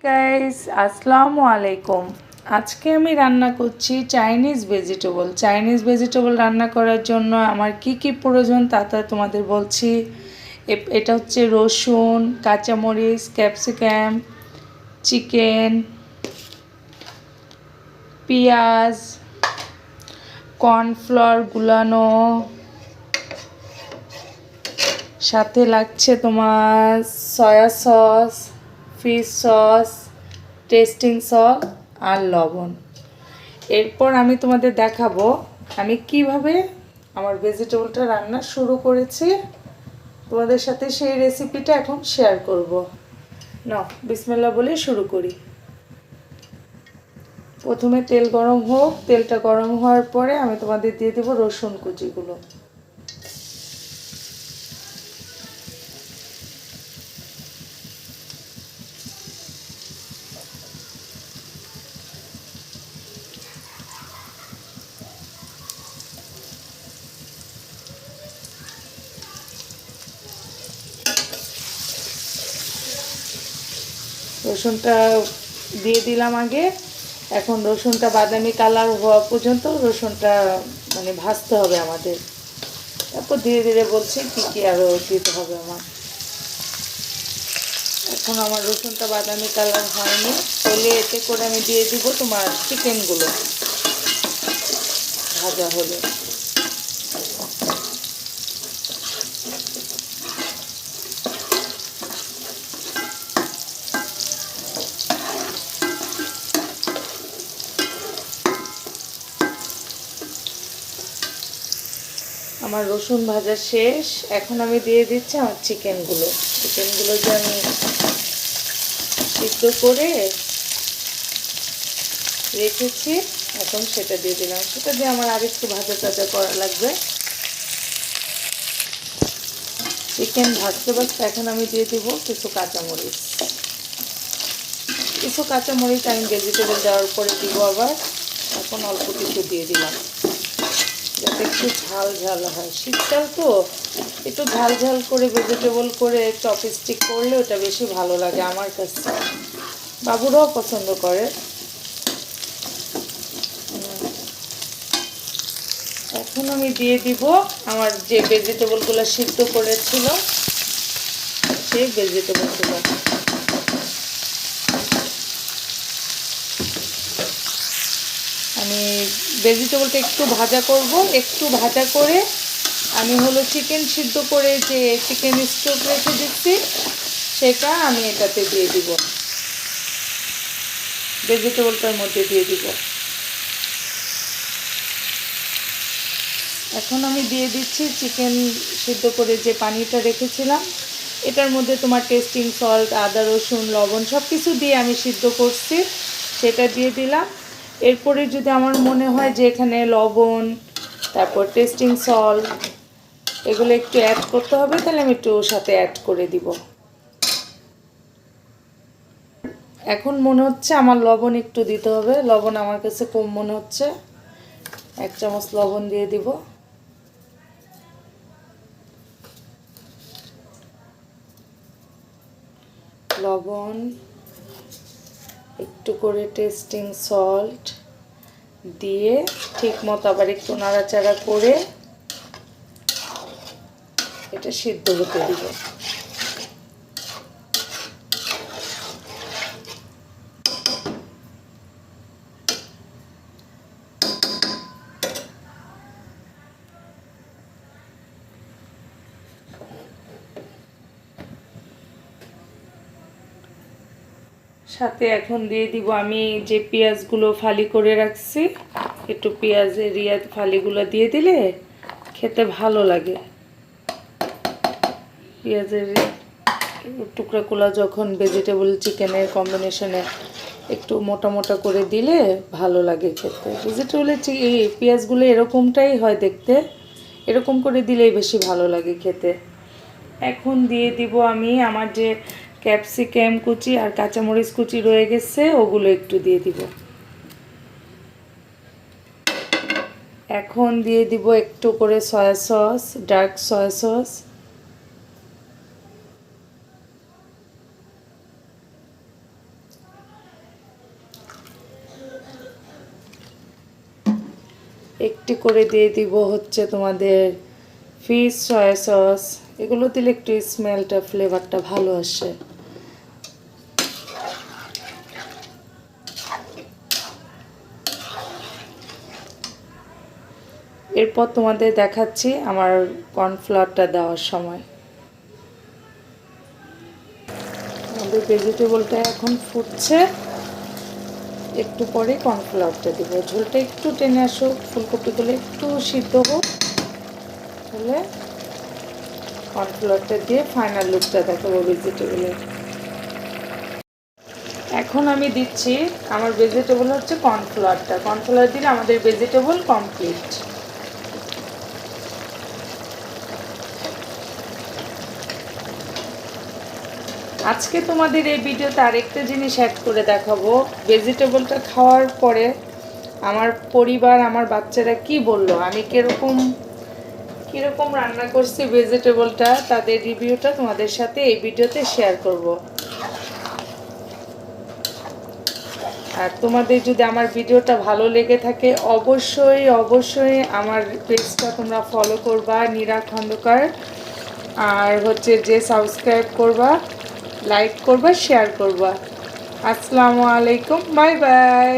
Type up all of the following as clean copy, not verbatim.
Guys আসসালামু আলাইকুম। আজকে আমি রান্না করছি চাইনিজ ভেজিটেবল রান্না করার জন্য আমার কি প্রয়োজন তা তোমাদের বলছি। এটা হচ্ছে রসুন, কাঁচামরিচ, ক্যাপসিকাম, চিকেন, পেঁয়াজ, কর্নফ্লাওয়ার গুলানো, সাথে লাগছে তোমার soya sauce, fish sauce, tasting sauce আর লবণ। এরপর আমি তোমাদের দেখাবো আমি কিভাবে আমার ভেজিটেবলটা রান্না শুরু করেছি। তোমাদের সাথে সেই রেসিপিটা এখন শেয়ার করব। নাও বিসমিল্লাহ বলে শুরু করি। প্রথমে তেল গরম হোক, তেলটা গরম হওয়ার পরে আমি তোমাদের দিয়ে দেবো রসুন কুচিগুলো। রসুনটা দিয়ে দিলাম আগে। এখন রসুনটা বাদামি কালার হওয়া পর্যন্ত রসুনটা ভাজতে হবে আমাদের। তারপর ধীরে ধীরে বলছি কী আরও দিতে হবে আমার। এখন আমার রসুনটা বাদামি কালার হয়নি, তাহলে এতে করে আমি দিয়ে দিব তোমার চিকেনগুলো ভাজা হলে। আমার রসুন ভাজা শেষ। এখন আমি দিয়ে দিচ্ছি আমার চিকেনগুলো যে আমি সিদ্ধ করে রেখেছি, এখন সেটা দিয়ে দিলাম। সেটা দিয়ে আমার আরেকটু ভাজা টাজা করা লাগবে। চিকেন ভাজতে ভাজতে এখন আমি দিয়ে দিব কিছু কাঁচামরিচ। আমি ভেজিটেবল দেওয়ার পরে দিব আবার। এখন অল্প কিছু দিয়ে দিলাম যাতে একটু ঝাল ঝাল হয়। শীতকাল তো একটু ঝাল ঝাল করে ভেজিটেবল করে চপস্টিক করলে ওটা বেশি ভালো লাগে আমার কাছে। বাবুরাও পছন্দ করে। এখন আমি দিয়ে দিব আমার যে ভেজিটেবলগুলো সিদ্ধ করেছিল সেই ভেজিটেবলগুলো। আমি ভেজিটেবলটা একটু ভাজা করব। একটু ভাজা করে আমি চিকেন সিদ্ধ করে যে চিকেন স্টোভ রেখে দিচ্ছি সেটা আমি এটাতে দিয়ে দিব, ভেজিটেবলটার মধ্যে দিয়ে দিব। এখন আমি দিয়ে দিচ্ছি চিকেন সিদ্ধ করে যে পানিটা রেখেছিলাম। এটার মধ্যে তোমার টেস্টিং সল্ট, আদা রসুন লবণ সব কিছু দিয়ে আমি সিদ্ধ করছি, সেটা দিয়ে দিলাম। এরপরে যদি আমার মনে হয় যে এখানে লবণ, তারপর টেস্টিং সল্ট এগুলো একটু অ্যাড করতে হবে, তাহলে আমি একটু ওর সাথে অ্যাড করে দিব। এখন মনে হচ্ছে আমার লবণ একটু দিতে হবে। লবণ আমার কাছে কম মনে হচ্ছে, 1 চামচ লবণ দিয়ে দিব। লবণ, একটু করে টেস্টিং সল্ট দিয়ে ঠিক মতো আবার একটু নাড়াচাড়া করে এটা সিদ্ধ হতে দিব। সাথে এখন দিয়ে দিব আমি যে পেঁয়াজগুলো ফালি করে রাখছি। একটু পেঁয়াজের ফালিগুলো দিয়ে দিলে খেতে ভালো লাগে। পেঁয়াজের টুকরাগুলো যখন ভেজিটেবল চিকেনের কম্বিনেশনে একটু মোটা মোটা করে দিলে ভালো লাগে খেতে। ভেজিটেবলের এই পেঁয়াজগুলো এরকমটাই হয় দেখতে, এরকম করে দিলেই বেশি ভালো লাগে খেতে। এখন দিয়ে দিব আমি আমার যে ক্যাপসিকাম কুচি আর কাঁচামরিচ কুচি রয়ে গেছে ওগুলো একটু দিয়ে দিব। এখন দিয়ে দিব একটু করে soya sauce, dark soya sauce. একটি করে দিয়ে দিব হচ্ছে তোমাদের ফিশ সয়া সস। এগুলো দিলে একটু স্মেলটা ফ্লেভারটা ভালো আসে। এরপর তোমাদের দেখাচ্ছি আমার কর্নফ্লাওয়ারটা দেওয়ার সময়। আমাদের ভেজিটেবলটা এখন ফুটছে, একটু পরে কর্নফ্লাওয়ারটা দিব। ঝোলটা একটু টেনে আসুক, ফুলকপিগুলো একটু সিদ্ধ হোক, হলে কর্নফ্লাওয়ারটা দিয়ে ফাইনাল লুকটা দেখাবো ভেজিটেবলের। এখন আমি দিচ্ছি আমার ভেজিটেবল হচ্ছে কর্নফ্লাওয়ারটা। কর্নফ্লাওয়ার দিলে আমাদের ভেজিটেবল কমপ্লিট। আজকে তোমাদের এই ভিডিওতে আরেকটা জিনিস অ্যাড করে দেখাবো। ভেজিটেবলটা খাওয়ার পরে আমার পরিবার, আমার বাচ্চারা কি বললো, আমি কীরকম রান্না করছি ভেজিটেবলটা, তাদের রিভিউটা তোমাদের সাথে এই ভিডিওতে শেয়ার করব। আর তোমাদের যদি আমার ভিডিওটা ভালো লেগে থাকে অবশ্যই আমার পেজটা তোমরা ফলো করবা, নীরা খন্দকার। আর হচ্ছে যে সাবস্ক্রাইব করবা, লাইক করবা, শেয়ার করবা। আসসালামু আলাইকুম, বাই বাই।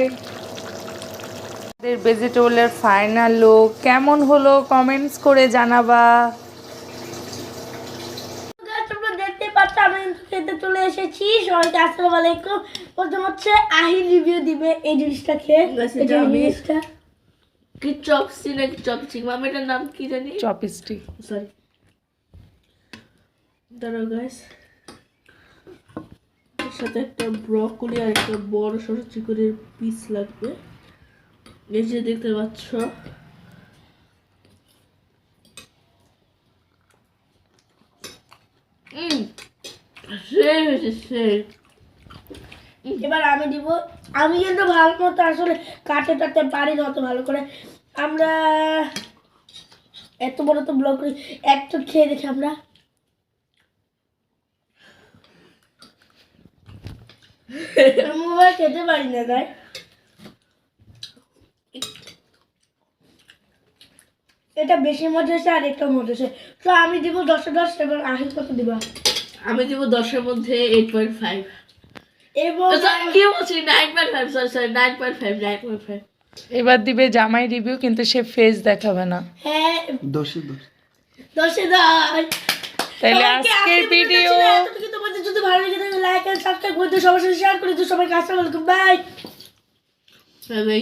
ভেজিটেবলের ফাইনাল লুক কেমন হলো কমেন্টস করে জানাবা। তোমরা দেখতে পাচ্ছ আমি খেতে চলে এসেছি। সবাইকে আসসালামু আলাইকুম। প্রথম হচ্ছে আহির রিভিউ দিবে এই জিনিসটা খেয়ে। এই জিনিসটা কি চপস্টিক নাকি চপস্টিক, মামিটার নাম কি জানি? চপস্টিক। সরি, দাঁড়াও গাইস। এর সাথে একটা ব্রকলি আর একটা বড় সরু চিকুনের পিস লাগবে। এই যে দেখতে পাচ্ছ, সেই হয়েছে সেই। এবার আমি দিব। আমি কিন্তু ভালো মতো আসলে কাটতে পারি না অত ভালো করে। আমরা এত বড় তো ব্লগ করি, একটু খেয়ে দেখি আমরা। মোবাইল খেতে পারি না তাই। এটা বেশি মজা হয়েছে আর একটা মজা হয়েছে। তো আমি দিব 10/10। এবং আহিল কত দিবা? আমি দিব 10-এর মধ্যে 8.5। এবং কি বলছি, 9.5, সরি 9.5। এবার দিবে জামাই রিভিউ, কিন্তু সে ফেস দেখাবে না। হ্যাঁ 10 10/10। তাহলে আজকের ভিডিও তোমাদের যদি ভালো লেগে থাকে লাইক এন্ড সাবস্ক্রাইব করে দিও, সবার সাথে শেয়ার করে দিও। সবাইকে আসসালামু আলাইকুম, বাই। বাই।